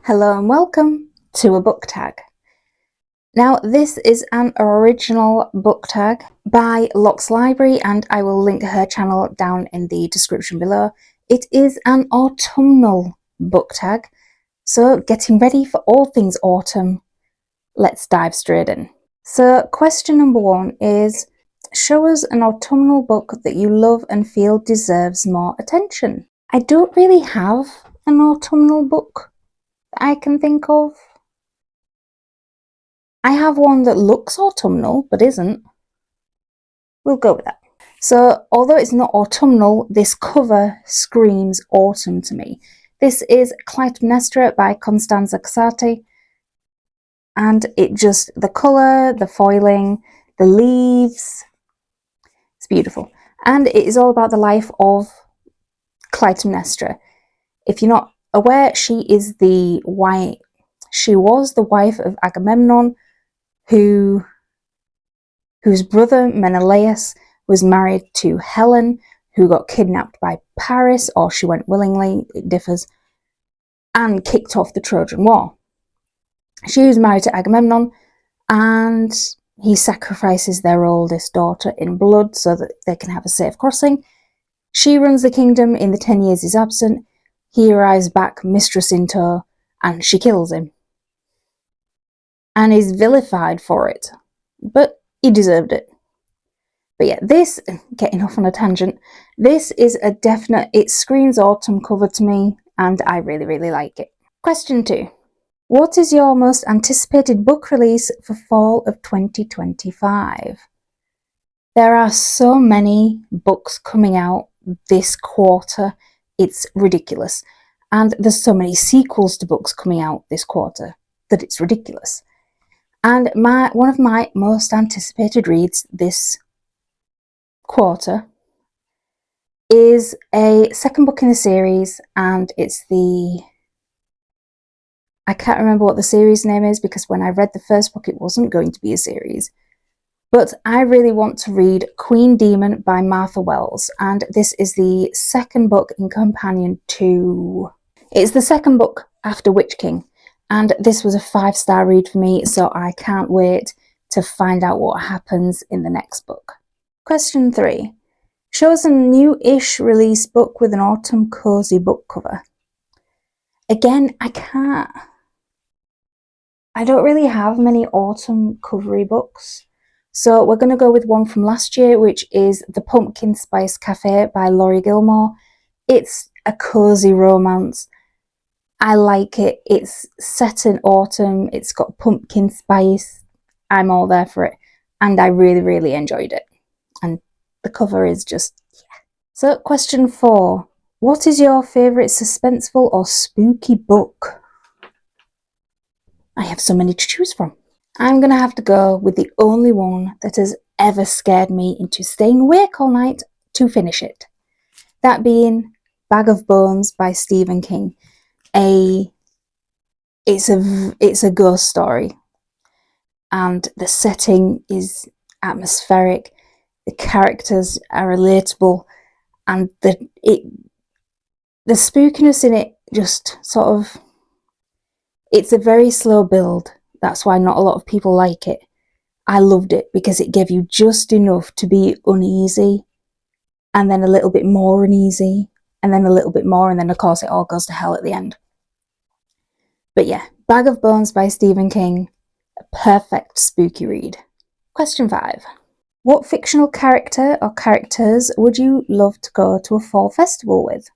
Hello and welcome to a book tag. Now this is an original book tag by Locke's Library and I will link her channel down in the description below. It is an autumnal book tag, so getting ready for all things autumn, let's dive straight in. So question number 1 is, show us an autumnal book that you love and feel deserves more attention. I don't really have an autumnal book I can think of. I have one that looks autumnal but isn't. We'll go with that. So although it's not autumnal, this cover screams autumn to me. This is Clytemnestra by Constanza Casati, and it just, the colour, the foiling, the leaves, it's beautiful. And it is all about the life of Clytemnestra. If you're not aware, she was the wife of Agamemnon, whose brother Menelaus was married to Helen, who got kidnapped by Paris, or she went willingly, it differs, and kicked off the Trojan War. She was married to Agamemnon, and he sacrifices their oldest daughter in blood so that they can have a safe crossing. She runs the kingdom in the 10 years he's absent. He arrives back, mistress in tow, and she kills him. And is vilified for it. But he deserved it. But yeah, this, getting off on a tangent, this is a definite, it screams autumn cover to me, and I really, really like it. Question 2. What is your most anticipated book release for fall of 2025? There are so many books coming out this quarter, it's ridiculous. And there's so many sequels to books coming out this quarter that it's ridiculous. And one of my most anticipated reads this quarter is a second book in the series, and it's I can't remember what the series name is because when I read the first book it wasn't going to be a series, but I really want to read Queen Demon by Martha Wells, and this is the second book in companion to, it's the second book after Witch King, and this was a 5-star read for me, so I can't wait to find out what happens in the next book. Question 3. Show us a new-ish release book with an autumn cozy book cover. Again, I don't really have many autumn covery books. So we're going to go with one from last year, which is The Pumpkin Spice Cafe by Laurie Gilmore. It's a cozy romance. I like it. It's set in autumn. It's got pumpkin spice. I'm all there for it. And I really, really enjoyed it. And the cover is just, yeah. So question 4. What is your favourite suspenseful or spooky book? I have so many to choose from. I'm going to have to go with the only one that has ever scared me into staying awake all night to finish it. That being Bag of Bones by Stephen King. It's a ghost story. And the setting is atmospheric. The characters are relatable. And the spookiness in it just sort of, it's a very slow build. That's why not a lot of people like it. I loved it because it gave you just enough to be uneasy, and then a little bit more uneasy, and then a little bit more, and then of course it all goes to hell at the end. But yeah, Bag of Bones by Stephen King, a perfect spooky read. Question 5. What fictional character or characters would you love to go to a fall festival with?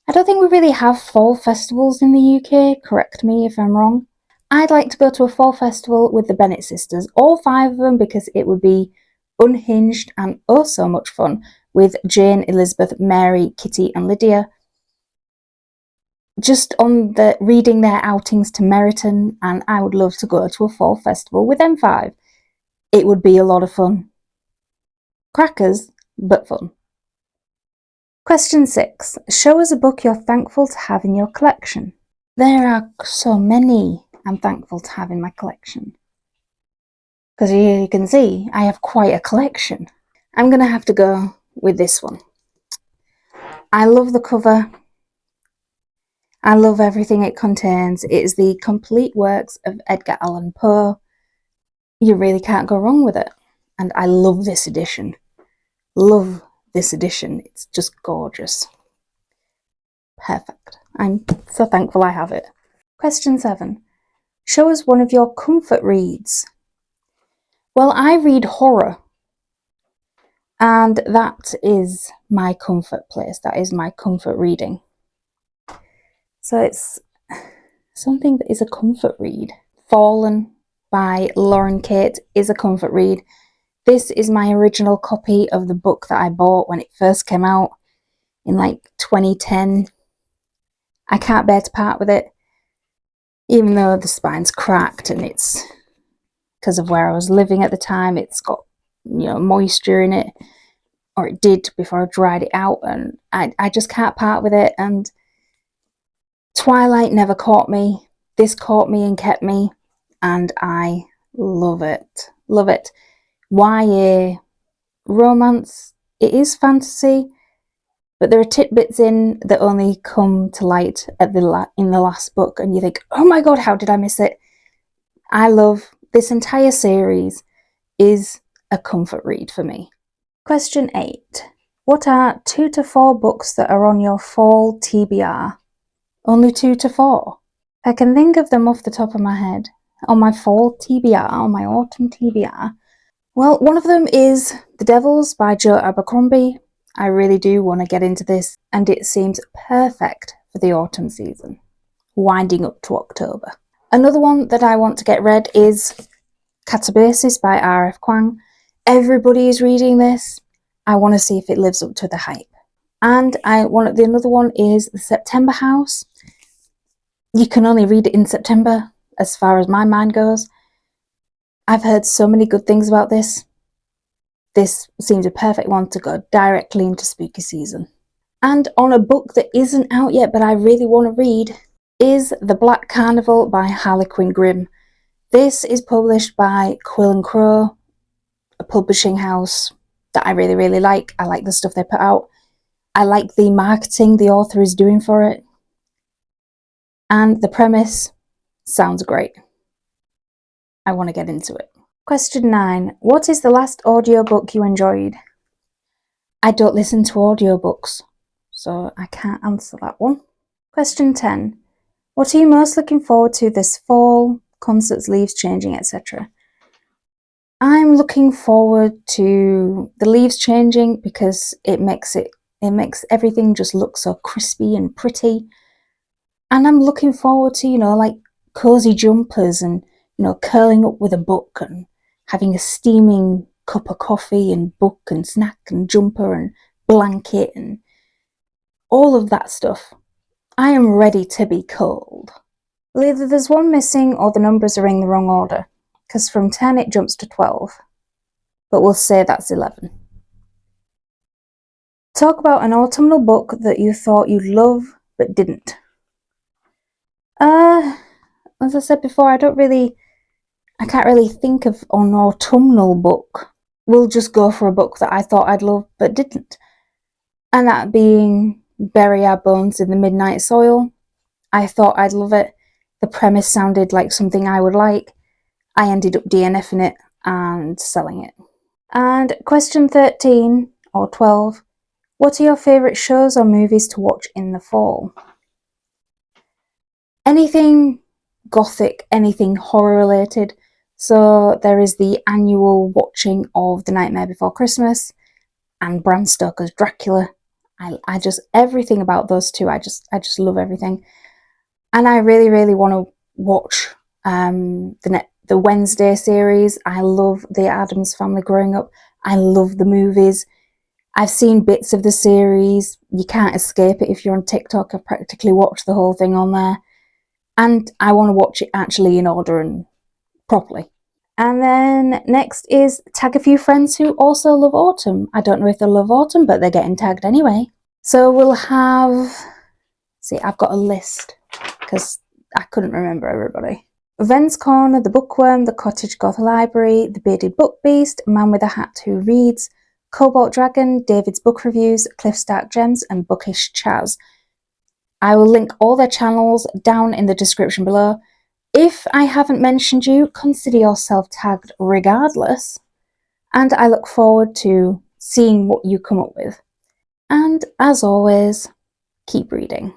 I don't think we really have fall festivals in the UK, correct me if I'm wrong. I'd like to go to a fall festival with the Bennett sisters, all 5 of them, because it would be unhinged and oh so much fun with Jane, Elizabeth, Mary, Kitty and Lydia. Just on the reading their outings to Meryton, and I would love to go to a fall festival with them 5. It would be a lot of fun. Crackers, but fun. Question 6. Show us a book you're thankful to have in your collection. There are so many I'm thankful to have in my collection. Because you can see, I have quite a collection. I'm going to have to go with this one. I love the cover. I love everything it contains. It is the complete works of Edgar Allan Poe. You really can't go wrong with it. And I love this edition. Love this edition. It's just gorgeous. Perfect. I'm so thankful I have it. Question 7. Show us one of your comfort reads. Well, I read horror. And that is my comfort place. That is my comfort reading. So it's something that is a comfort read. Fallen by Lauren Kate is a comfort read. This is my original copy of the book that I bought when it first came out in like 2010. I can't bear to part with it, even though the spine's cracked and it's because of where I was living at the time. It's got, moisture in it, or it did before I dried it out, and I just can't part with it. And Twilight never caught me. This caught me and kept me, and I love it. Love it. YA romance. It is fantasy, but there are tidbits in that only come to light in the last book, and you think, oh my god, how did I miss it? I love this entire series. Is a comfort read for me. Question 8. What are 2 to 4 books that are on your fall TBR? Only 2 to 4. I can think of them off the top of my head. On my fall TBR, on my autumn TBR. Well, one of them is The Devils by Joe Abercrombie. I really do want to get into this, and it seems perfect for the autumn season, winding up to October. Another one that I want to get read is Catabasis by R.F. Kuang. Everybody is reading this. I want to see if it lives up to the hype. And another one is The September House. You can only read it in September, as far as my mind goes. I've heard so many good things about this. This seems a perfect one to go directly into spooky season. And on a book that isn't out yet, but I really want to read, is The Black Carnival by Harlequin Grimm. This is published by Quill and Crow, a publishing house that I really, really like. I like the stuff they put out. I like the marketing the author is doing for it. And the premise sounds great. I want to get into it. Question 9. What is the last audiobook you enjoyed? I don't listen to audiobooks, so I can't answer that one. Question 10. What are you most looking forward to this fall? Concerts, leaves changing, etc. I'm looking forward to the leaves changing because it makes everything just look so crispy and pretty. And I'm looking forward to, like cozy jumpers and, curling up with a book and having a steaming cup of coffee and book and snack and jumper and blanket and all of that stuff. I am ready to be cold. Well, either there's one missing or the numbers are in the wrong order, because from 10 it jumps to 12. But we'll say that's 11. Talk about an autumnal book that you thought you'd love but didn't. As I said before, I can't really think of an autumnal book. We'll just go for a book that I thought I'd love but didn't. And that being Bury Our Bones in the Midnight Soil. I thought I'd love it. The premise sounded like something I would like. I ended up DNFing it and selling it. And question 13 or 12. What are your favourite shows or movies to watch in the fall? Anything gothic, anything horror related. So there is the annual watching of The Nightmare Before Christmas and Bram Stoker's Dracula. I just, everything about those two, I just love everything. And I really, really want to watch the Wednesday series. I love the Addams Family growing up. I love the movies. I've seen bits of the series. You can't escape it if you're on TikTok. I've practically watched the whole thing on there. And I want to watch it actually in order and properly. And then next is tag a few friends who also love autumn. I don't know if they love autumn, but they're getting tagged anyway. So we'll have... See, I've got a list because I couldn't remember everybody. Ven's Corner, The Bookworm, The Cottage Goth Library, The Bearded Book Beast, Man with a Hat Who Reads, Cobalt Dragon, David's Book Reviews, Cliff Stark Gems, and Bookish Chaz. I will link all their channels down in the description below. If I haven't mentioned you, consider yourself tagged regardless, and I look forward to seeing what you come up with. And as always, keep reading.